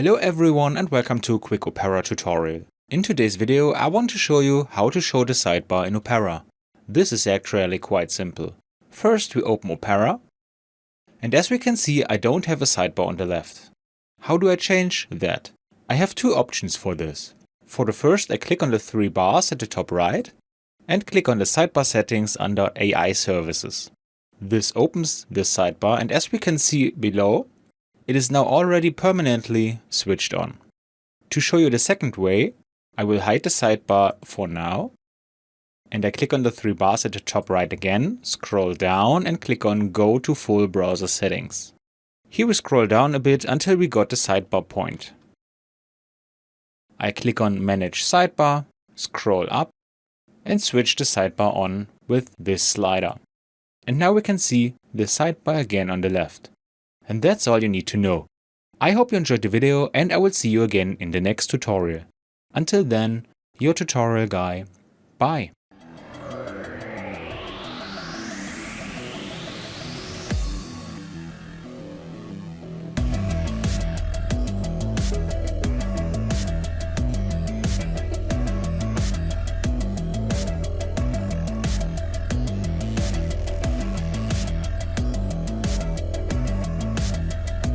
Hello everyone and welcome to a quick Opera tutorial. In today's video I want to show you how to show the sidebar in Opera. This is actually quite simple. First we open Opera, and as we can see I don't have a sidebar on the left. How do I change that? I have two options for this. For the first I click on the three bars at the top right and click on the sidebar settings under AI services. This opens this sidebar, and as we can see below, it is now already permanently switched on. To show you the second way, I will hide the sidebar for now, and I click on the three bars at the top right again, scroll down and click on Go to Full Browser Settings. Here we scroll down a bit until we got the sidebar point. I click on Manage Sidebar, scroll up and switch the sidebar on with this slider. And now we can see the sidebar again on the left. And that's all you need to know. I hope you enjoyed the video and I will see you again in the next tutorial. Until then, your tutorial guy. Bye.